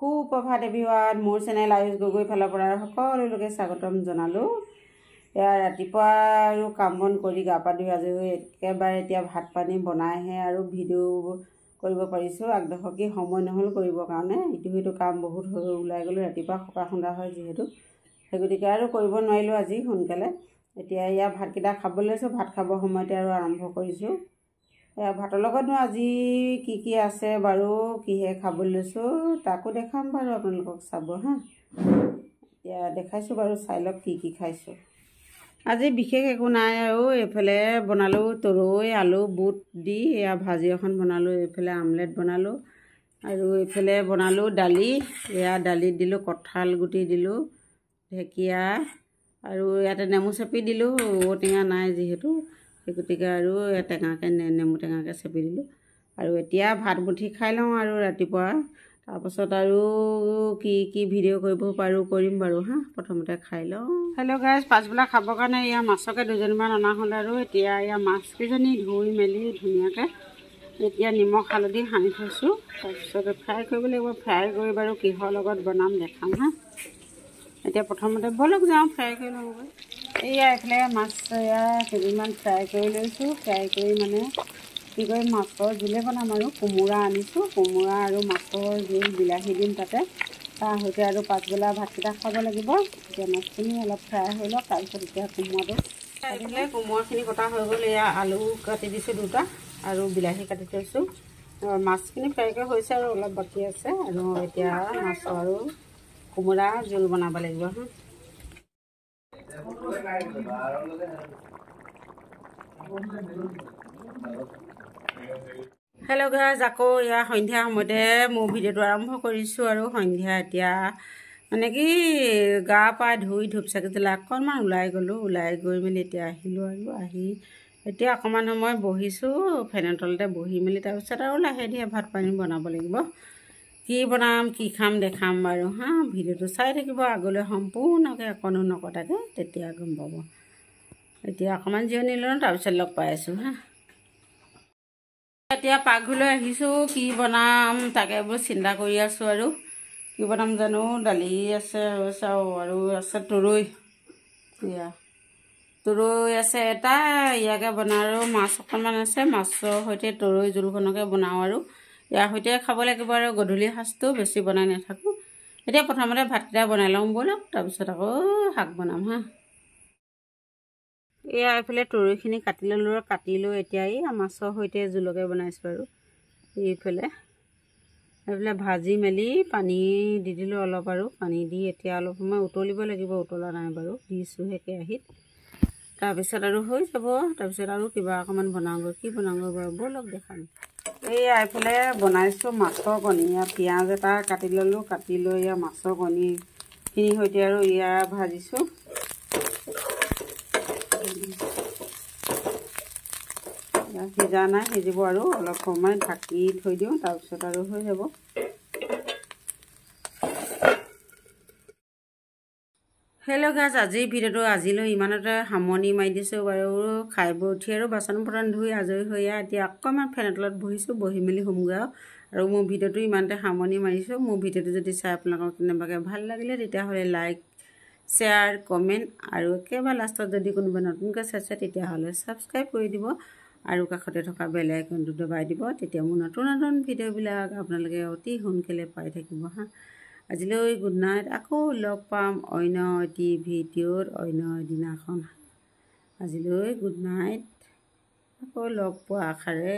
সুপ্ৰভাত এভিৱান, মোৰ চেনেল আয়ুষ গগৈ ফালৰ পৰা সকলোকে স্বাগতম জনালোঁ। এয়া ৰাতিপুৱা আৰু কাম বন কৰি গা পা ধুই আজৰি হৈ একেবাৰে এতিয়া ভাত পানী বনাইহে আৰু ভিডিঅ' কৰিব পাৰিছোঁ। আগদশকী সময় নহ'ল কৰিবৰ কাৰণে, ইটো সিটো কাম বহুত ওলাই গ'লোঁ। ৰাতিপুৱা সকাহ খুন্দা হয় যিহেতু, সেই গতিকে আৰু কৰিব নোৱাৰিলোঁ আজি সোনকালে। এতিয়া এয়া ভাতকেইটা খাবলৈ লৈছোঁ, ভাত খাবৰ সময়তে আৰু আৰম্ভ কৰিছোঁ। ভাতৰ লগতনো আজি কি আছে বাৰু, কিহে খাবলৈ লৈছোঁ তাকো দেখাম বাৰু, আপোনালোকক চাব হা। এতিয়া দেখাইছোঁ বাৰু, চাই লওক কি খাইছোঁ। আজি বিশেষ একো নাই আৰু এইফালে বনালোঁ তৰৈ আলু বুট দি এয়া ভাজি এখন বনালোঁ, এইফালে আমলেট বনালোঁ আৰু এইফালে বনালোঁ দালি। এয়া দালিত দিলোঁ কঁঠাল গুটি দিলোঁ, ঢেকীয়া আৰু ইয়াতে নেমু চেপি দিলোঁ, ঔটেঙা নাই যিহেতু, সেই গতিকে আৰু টেঙাকৈ নেমু টেঙাকৈ চেপি দিলোঁ। আৰু এতিয়া ভাত মুঠি খাই লওঁ আৰু ৰাতিপুৱা, তাৰপাছত আৰু কি ভিডিঅ' কৰিব পাৰোঁ কৰিম বাৰু হা। প্ৰথমতে খাই লওঁ। হেল্ল' গাইজ, পাছবেলা খাবৰ কাৰণে এয়া মাছকে দুজনীমান অনা হ'ল আৰু এতিয়া এয়া মাছকেইজনী ধুই মেলি ধুনীয়াকৈ এতিয়া নিমখ হালধি সানি থৈছোঁ। তাৰপিছত ফ্ৰাই কৰিব লাগিব, ফ্ৰাই কৰি বাৰু কিহৰ লগত বনাম দেখাম হা। এতিয়া প্ৰথমতে ব'লক যাওঁ ফ্ৰাই কৰি লওঁগৈ। এয়া এইফালে মাছ এয়া কেইদিনমান ফ্ৰাই কৰি লৈছোঁ। ফ্ৰাই কৰি মানে কি কৰিম, মাছৰ জোলে বনাম আৰু কোমোৰা আনিছোঁ, কোমোৰা আৰু মাছৰ জোল বিলাহী দিম তাতে, তাৰ সৈতে আৰু পাছবেলা ভাতকেইটা খাব লাগিব। এতিয়া মাছখিনি অলপ ফ্ৰাই হৈ লওক, তাৰপিছত এতিয়া কোমোৰাটো কাটিলে। কোমোৰাখিনি কটা হৈ গ'ল, এয়া আলু কাটি দিছোঁ দুটা আৰু বিলাহী কাটি থৈছোঁ। মাছখিনি ফ্ৰাইকৈ হৈছে আৰু অলপ বাকী আছে, আৰু এতিয়া মাছ আৰু কোমোৰা জোল বনাব লাগিব হা। হেল্ল' গাইজ, আকৌ এয়া সন্ধিয়া সময়তে মোৰ ভিডিঅ'টো আৰম্ভ কৰিছোঁ আৰু সন্ধিয়া এতিয়া মানে কি গা পা ধুই ধূপ চাকি জ্বলাই অকণমান ওলাই গ'লোঁ, ওলাই গৈ মেলি এতিয়া আহিলোঁ আৰু আহি এতিয়া অকণমান সময় বহিছোঁ ফেনৰ তলতে বহি মেলি, তাৰপিছত আৰু লাহে ধীৰে ভাত পানী বনাব লাগিব। কি বনাম কি খাম দেখাম বাৰু হা, ভিডিঅ'টো চাই থাকিব আগলৈ সম্পূৰ্ণকৈ অকণো নকটাকৈ, তেতিয়া গম পাব। এতিয়া অকণমান জিৰণি লওঁ, তাৰপিছত লগ পাই আছোঁ হা। এতিয়া পাকঘৰলৈ আহিছোঁ, কি বনাম তাকে বোৰ চিন্তা কৰি আছোঁ আৰু কি বনাম জানো। দালি আছে আৰু আছে তৰৈ, এয়া তৰৈ আছে এটা, ইয়াকে বনাওঁ আৰু মাছ অকণমান আছে, মাছৰ সৈতে তৰৈ জোলখনকে বনাওঁ আৰু ইয়াৰ সৈতে খাব লাগিব আৰু গধূলি সাঁজটো বেছি বনাই নাথাকোঁ। এতিয়া প্ৰথমতে ভাতকেইটা বনাই লওঁ ব'লক, তাৰপিছত আকৌ শাক বনাম হা। এয়া এইফালে তৰৈখিনি কাটি ল'লোঁ, কাটি লৈ এতিয়া এই মাছৰ সৈতে জোলকে বনাইছোঁ আৰু এইফালে ভাজি মেলি পানী দি দিলোঁ অলপ, আৰু পানী দি এতিয়া অলপ সময় উতলিব লাগিব, উতলা নাই বাৰু, দিছোঁহে কেৰাহীত। তাৰপিছত আৰু হৈ যাব, তাৰপিছত আৰু কিবা অকণমান বনাওঁগৈ, কি বনাওঁগৈ বাৰু ব'লক দেখাম। এইয়া এইফালে বনাইছোঁ মাছৰ কণী, ইয়াত পিঁয়াজ এটা কাটি ল'লোঁ, কাটি লৈ এয়া মাছৰ কণীখিনিৰ সৈতে আৰু এয়া ভাজিছোঁ। সিজা নাই, সিজিব আৰু অলপ সময় ঢাকি থৈ দিওঁ, তাৰপিছত আৰু হৈ যাব। হেল্ল' গাইজ, আজিৰ ভিডিঅ'টো আজিলৈ ইমানতে সামৰণি মাৰি দিছোঁ বাৰু। খাই বৈ উঠি আৰু বাচন বৰ্তন ধুই আজৰি হৈ এতিয়া অকণমান ফেনৰ তলত বহিছোঁ, বহি মেলি শুমগৈ আৰু মোৰ ভিডিঅ'টো ইমানতে সামৰণি মাৰিছোঁ। মোৰ ভিডিঅ'টো যদি চাই আপোনালোকক কেনেবাকৈ ভাল লাগিলে তেতিয়াহ'লে লাইক শ্বেয়াৰ কমেণ্ট আৰু একেবাৰে লাষ্টত যদি কোনোবা নতুনকৈ চাইছে তেতিয়াহ'লে ছাবস্ক্ৰাইব কৰি দিব আৰু কাষতে থকা বেল আইকনটো দবাই দিব, তেতিয়া মোৰ নতুন নতুন ভিডিঅ'বিলাক আপোনালোকে অতি সোনকালে পাই থাকিব হা। আজিলৈ গুড নাইট, আকৌ লগ পাম অন্য এটি ভিডিঅ'ত অন্য এদিনাখন। আজিলৈ গুড নাইট, আকৌ লগ পোৱা আশাৰে।